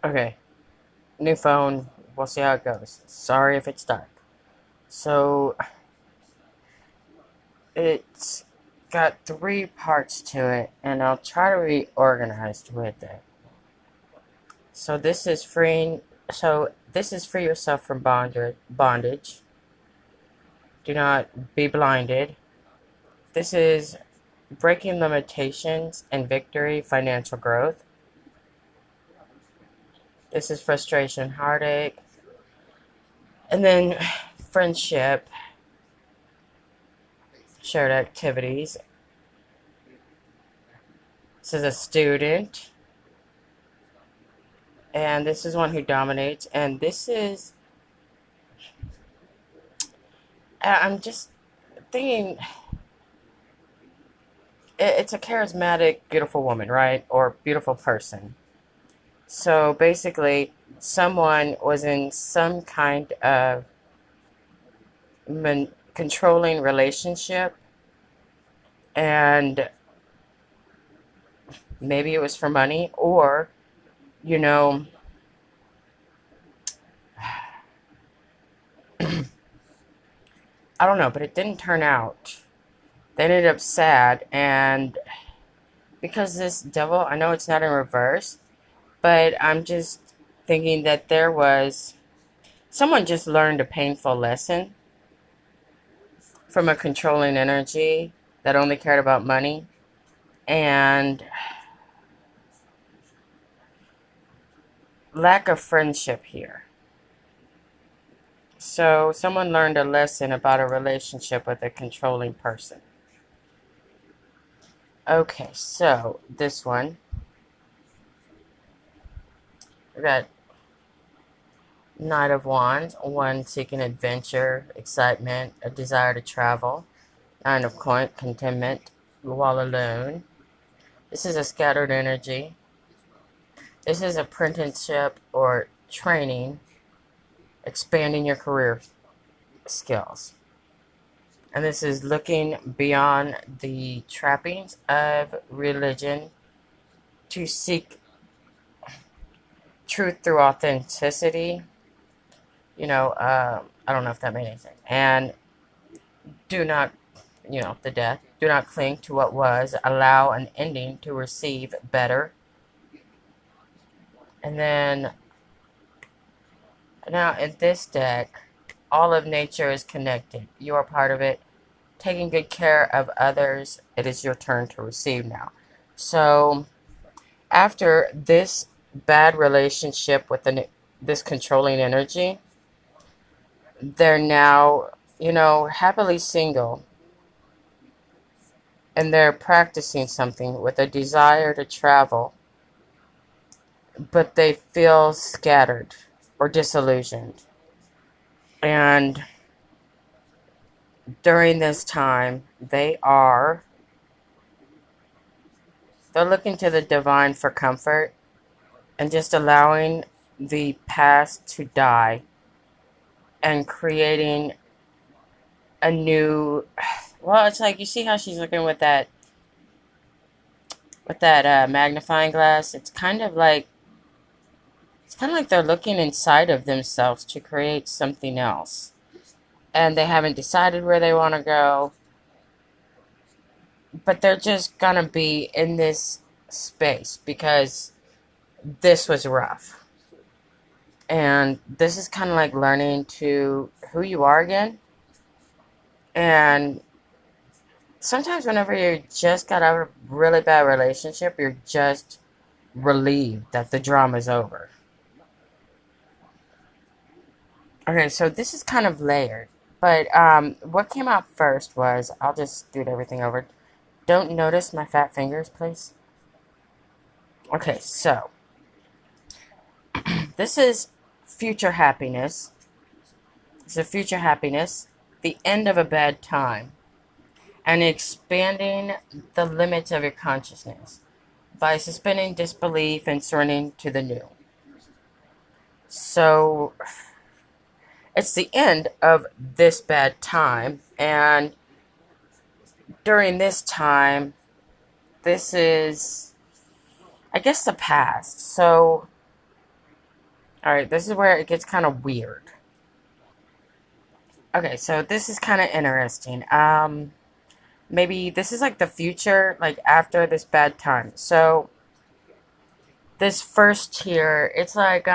Okay, new phone. We'll see how it goes. Sorry if it's dark. So, it's got three parts to it, and I'll try to be organized with it. So, this is freeing. So, this is free yourself from bondage. Do not be blinded. This is breaking limitations and victory, financial growth. This is frustration, heartache. And then friendship, shared activities. This is a student. And this is one who dominates. And this is, I'm just thinking, it's a charismatic, beautiful woman, right? Or beautiful person. So basically, someone was in some kind of controlling relationship, and maybe it was for money, or, you know, I don't know, but it didn't turn out. They ended up sad, and because this devil, I know it's not in reverse, but I'm just thinking that there was someone just learned a painful lesson from a controlling energy that only cared about money, and lack of friendship here. So someone learned a lesson about a relationship with a controlling person. Okay, so this one, we got Knight of Wands, one seeking adventure, excitement, a desire to travel. Nine of contentment, while alone. This is a scattered energy. This is apprenticeship or training, expanding your career skills. And this is looking beyond the trappings of religion to seek truth through authenticity. I don't know if that made anything. And do not, the death. Do not cling to what was. Allow an ending to receive better. And then, now in this deck, all of nature is connected. You are part of it. Taking good care of others, it is your turn to receive now. So, after this bad relationship with this controlling energy, they're now, happily single, and they're practicing something with a desire to travel, but they feel scattered or disillusioned. And during this time, they're looking to the divine for comfort and just allowing the past to die and creating a new, well, it's like, you see how she's looking with that magnifying glass. It's kind of like they're looking inside of themselves to create something else, and they haven't decided where they want to go, but they're just gonna be in this space because this was rough. And this is kind of like learning to who you are again. And sometimes whenever you just got out of a really bad relationship, you're just relieved that the drama's over. Okay, so this is kind of layered. But what came out first was, I'll just do everything over. Don't notice my fat fingers, please. Okay, so this is future happiness. It's a future happiness, the end of a bad time, and expanding the limits of your consciousness by suspending disbelief and surrendering to the new. So it's the end of this bad time, and during this time, this is, I guess, the past. So Alright, this is where it gets kind of weird. Okay, so this is kind of interesting. Maybe this is like the future, like after this bad time. So, this first tier, it's like,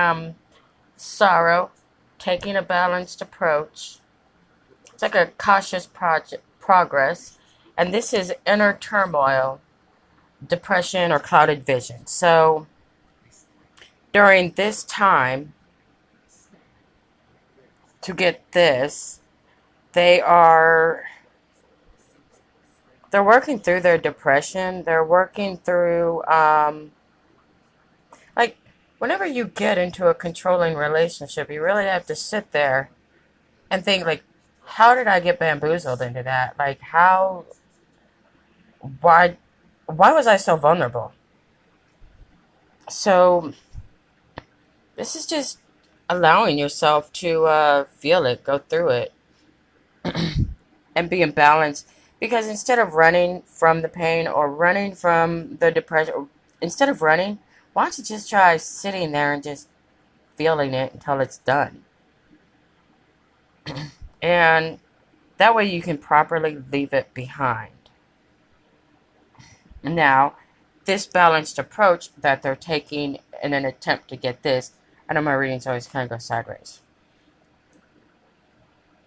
sorrow, taking a balanced approach. It's like a cautious progress. And this is inner turmoil, depression, or clouded vision. So, during this time, to get this, they are they're working through their depression. They're working through like whenever you get into a controlling relationship, you really have to sit there and think like, how did I get bamboozled into that? Like how why why was I so vulnerable? So this is just allowing yourself to feel it, go through it, and be in balance. Because instead of running from the pain or running from the depression, instead of running, why don't you just try sitting there and just feeling it until it's done? And that way you can properly leave it behind. Now, this balanced approach that they're taking in an attempt to get this, I know my readings always kind of go sideways.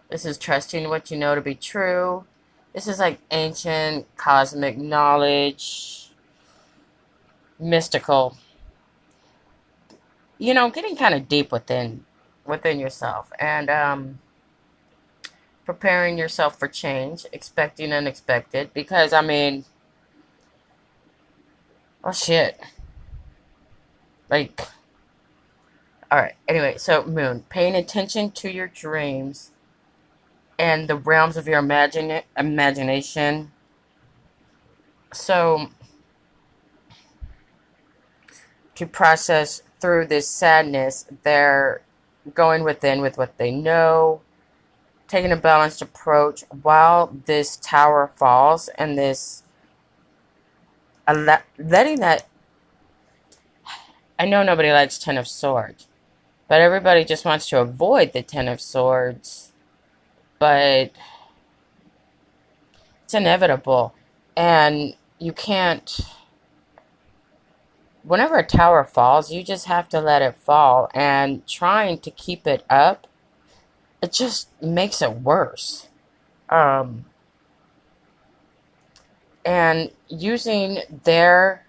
This is trusting what you know to be true. This is like ancient cosmic knowledge, mystical. You know, getting kind of deep within yourself and preparing yourself for change, expecting unexpected. Because I mean, oh shit, like, all right. Anyway, so Moon, paying attention to your dreams and the realms of your imagination. So to process through this sadness, they're going within with what they know, taking a balanced approach while this tower falls, and this letting that. I know nobody likes Ten of Swords, but everybody just wants to avoid the Ten of Swords. But it's inevitable, and you can't. Whenever a tower falls, you just have to let it fall, and trying to keep it up, it just makes it worse. Um, and using their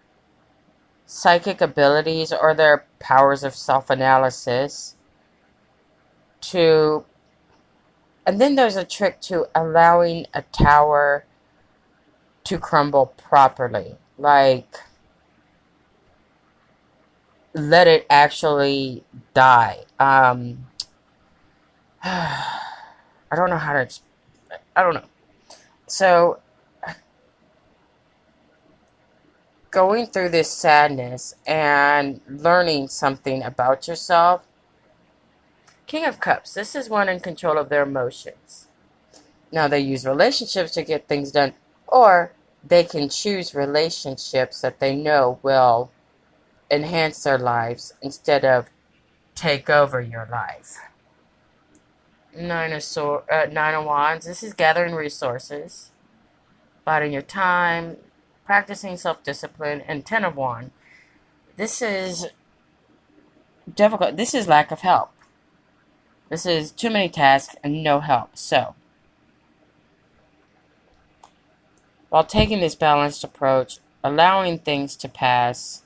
psychic abilities or their powers of self-analysis to, and then there's a trick to allowing a tower to crumble properly, like let it actually die. I don't know how to I don't know. So going through this sadness and learning something about yourself. King of Cups, this is one in control of their emotions. Now, they use relationships to get things done, or they can choose relationships that they know will enhance their lives instead of take over your life. Nine of Wands, this is gathering resources, biding your time, practicing self-discipline, and Ten of Wands. This is difficult. This is lack of help. This is too many tasks and no help. So, while taking this balanced approach, allowing things to pass,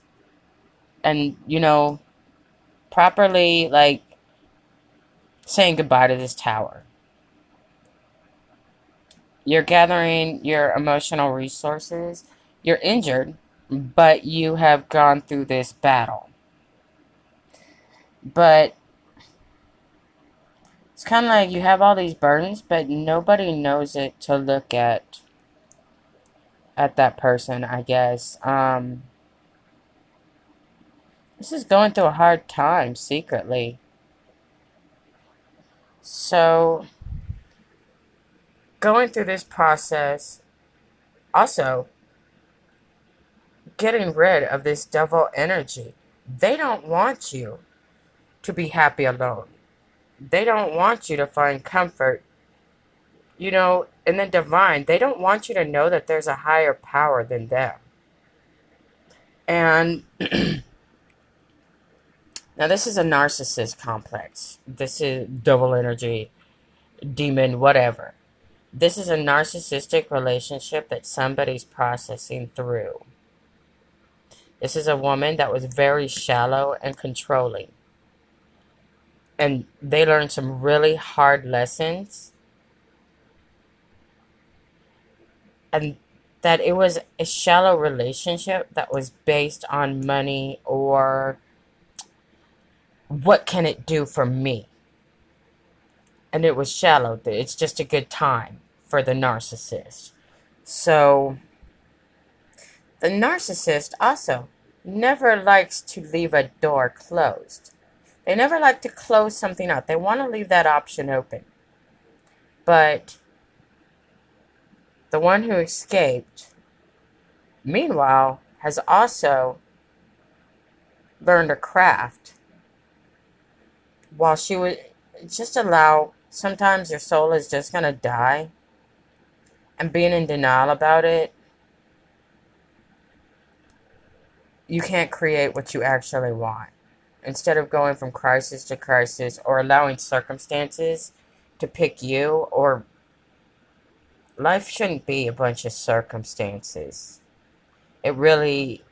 and, you know, properly, like, saying goodbye to this tower. You're gathering your emotional resources. You're injured, but you have gone through this battle. But it's kind of like you have all these burdens, but nobody knows it to look at that person, I guess. This is going through a hard time secretly. So, going through this process, also getting rid of this devil energy. They don't want you to be happy alone. They don't want you to find comfort, in the divine. They don't want you to know that there's a higher power than them. And now this is a narcissist complex. This is double energy, demon, whatever. This is a narcissistic relationship that somebody's processing through. This is a woman that was very shallow and controlling. And they learned some really hard lessons. And that it was a shallow relationship that was based on money or what can it do for me? And it was shallow. It's just a good time for the narcissist. So the narcissist also never likes to leave a door closed. They never like to close something out. They want to leave that option open. But the one who escaped, meanwhile, has also learned a craft. While she would just allow, sometimes your soul is just going to die. And being in denial about it, you can't create what you actually want. Instead of going from crisis to crisis or allowing circumstances to pick you, or life shouldn't be a bunch of circumstances. It really,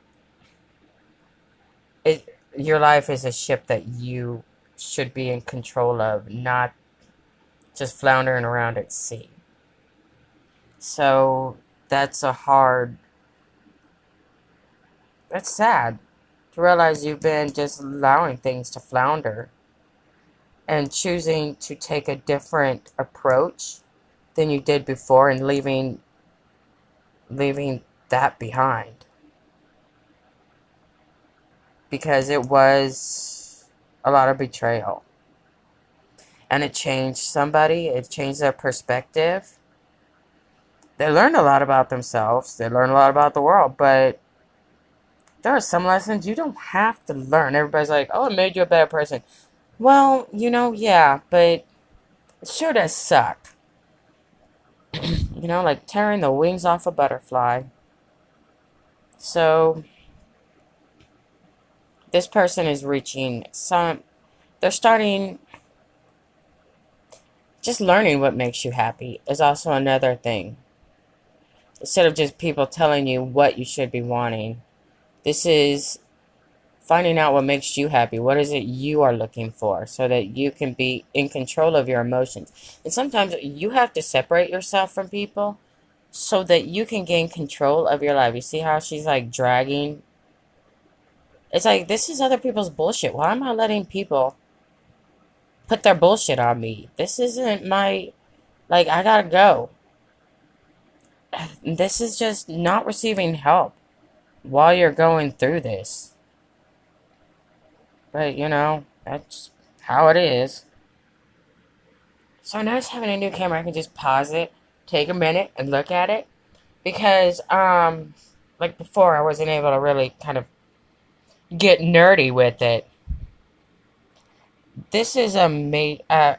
your life is a ship that you should be in control of, not just floundering around at sea. So that's sad to realize you've been just allowing things to flounder and choosing to take a different approach than you did before and leaving that behind. Because it was a lot of betrayal. And it changed somebody. It changed their perspective. They learned a lot about themselves. They learned a lot about the world. But there are some lessons you don't have to learn. Everybody's like, oh, it made you a better person. Well, yeah, but it sure does suck. Like tearing the wings off a butterfly. So this person is reaching they're starting, just learning what makes you happy is also another thing. Instead of just people telling you what you should be wanting, this is finding out what makes you happy. What is it you are looking for so that you can be in control of your emotions. And sometimes you have to separate yourself from people so that you can gain control of your life. You see how she's like dragging? It's like, this is other people's bullshit. Why am I letting people put their bullshit on me? This isn't my, I gotta go. This is just not receiving help while you're going through this. But, that's how it is. So nice having a new camera. I can just pause it, take a minute, and look at it. Because, like before, I wasn't able to really kind of get nerdy with it. This is the major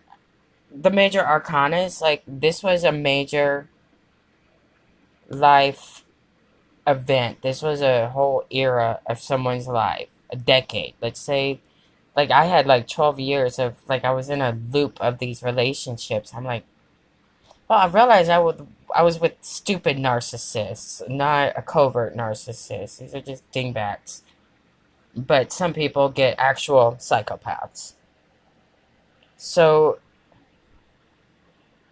arcanas. This was a major life event. This was a whole era of someone's life. A decade. Let's say, I had 12 years of, I was in a loop of these relationships. I'm like, well, I realized I was with stupid narcissists, not a covert narcissist. These are just dingbats. But some people get actual psychopaths. So,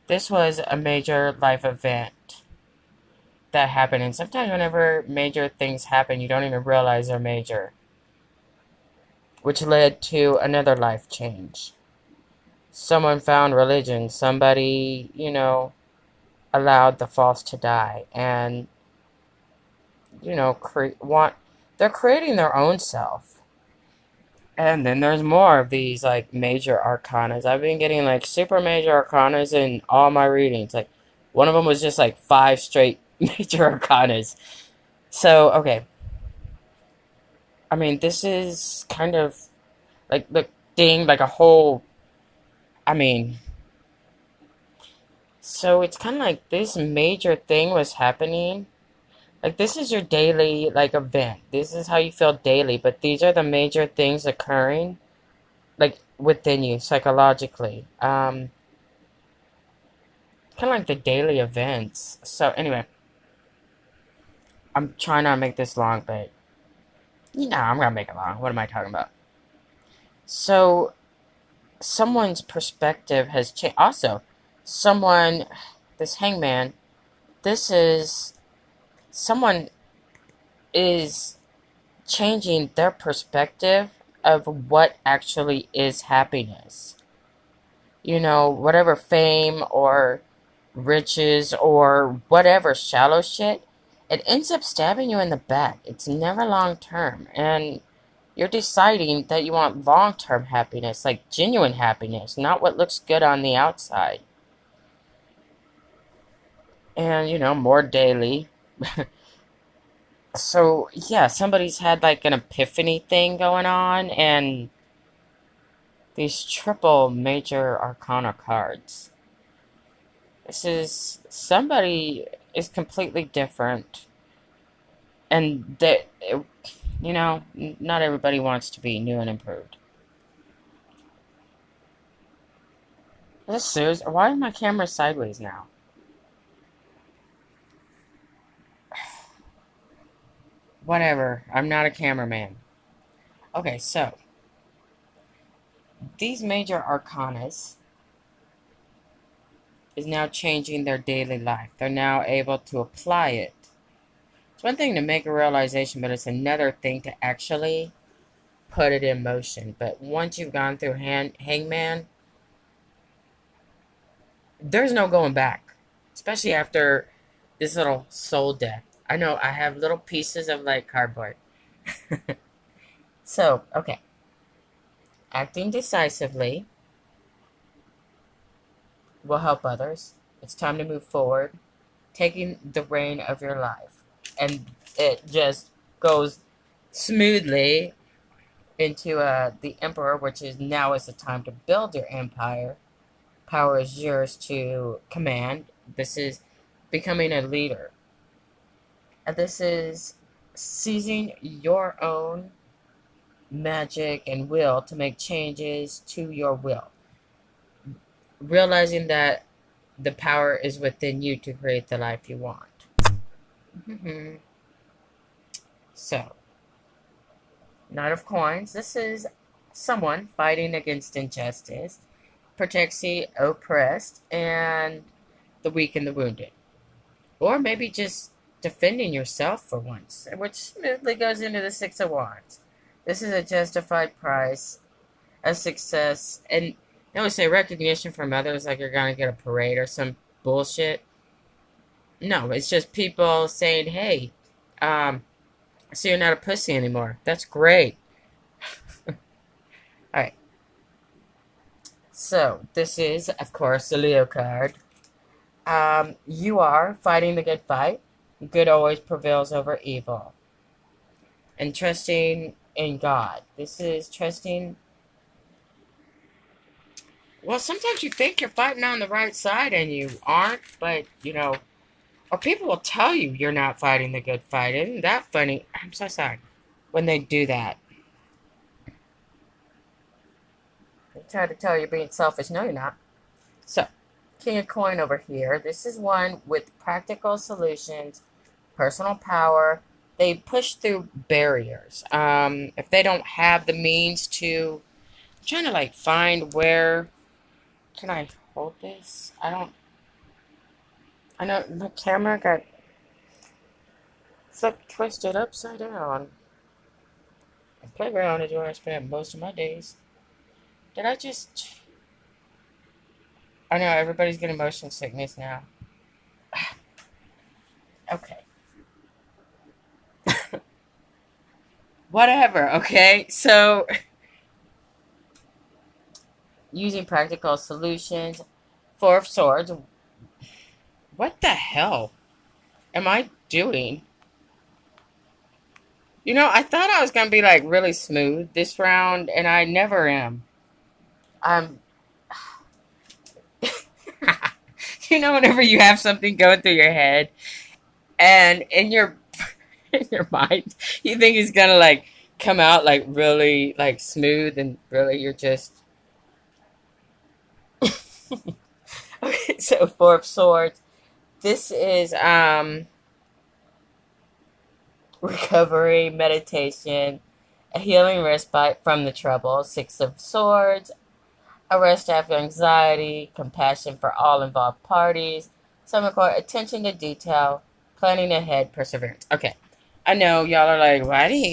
this was a major life event that happened. And sometimes whenever major things happen, you don't even realize they're major. Which led to another life change. Someone found religion. Somebody, allowed the false to die. And, they're creating their own self. And then there's more of these, major arcanas. I've been getting, super major arcanas in all my readings. One of them was just, 5 straight major arcanas. So, okay. I mean, this is kind of, look, thing, like a whole, I mean, so it's kind of like this major thing was happening. Like this is your daily like event. This is how you feel daily, but these are the major things occurring like within you psychologically. Kind of like the daily events. So anyway, I'm trying not to make this long, but I'm gonna make it long. What am I talking about? So someone's perspective has changed. Also, someone, this hangman, this is someone is changing their perspective of what actually is happiness. Whatever fame or riches or whatever shallow shit, it ends up stabbing you in the back. It's never long term. And you're deciding that you want long term happiness, like genuine happiness, not what looks good on the outside. And, more daily. So, yeah, somebody's had like an epiphany thing going on, and these triple major arcana cards. This is somebody is completely different, and that not everybody wants to be new and improved. This serious. Why is my camera sideways now? Whatever. I'm not a cameraman. Okay, so these major arcanas is now changing their daily life. They're now able to apply it. It's one thing to make a realization, but it's another thing to actually put it in motion. But once you've gone through Hangman, there's no going back. Especially after this little soul death. I know I have little pieces of like cardboard. So, okay. Acting decisively will help others. It's time to move forward. Taking the reign of your life. And it just goes smoothly into the Emperor, which is now is the time to build your empire. Power is yours to command. This is becoming a leader. And this is seizing your own magic and will to make changes to your will. Realizing that the power is within you to create the life you want. Mm-hmm. So, Knight of Coins. This is someone fighting against injustice, protects the oppressed and the weak and the wounded. Or maybe just defending yourself for once, which smoothly goes into the Six of Wands. This is a justified price, a success, and they always say recognition from others, like you're gonna get a parade or some bullshit. No, it's just people saying, hey, so you're not a pussy anymore. That's great. Alright. So, this is, of course, the Leo card. You are fighting the good fight. Good always prevails over evil. And trusting in God. This is trusting. Well, sometimes you think you're fighting on the right side and you aren't, but, or people will tell you you're not fighting the good fight. Isn't that funny? I'm so sorry. When they do that. They try to tell you you're being selfish. No, you're not. So, King of Coin over here. This is one with practical solutions, personal power. They push through barriers. If they don't have the means to, I'm trying to like find where, can I hold this? I know my camera got flipped, twisted upside down. The playground is where I spend most of my days. Did I just, I know everybody's getting motion sickness now. Okay. Whatever, okay? So, using practical solutions. Four of Swords. What the hell am I doing? I thought I was going to be like really smooth this round, and I never am. Um, whenever you have something going through your head, and in your in your mind, you think it's gonna like come out like really like smooth, and really you're just okay. So Four of Swords. This is recovery, meditation, a healing respite from the trouble. Six of Swords, a rest after anxiety, compassion for all involved parties. Seven Court, attention to detail, planning ahead, perseverance. Okay, I know y'all are like, why did he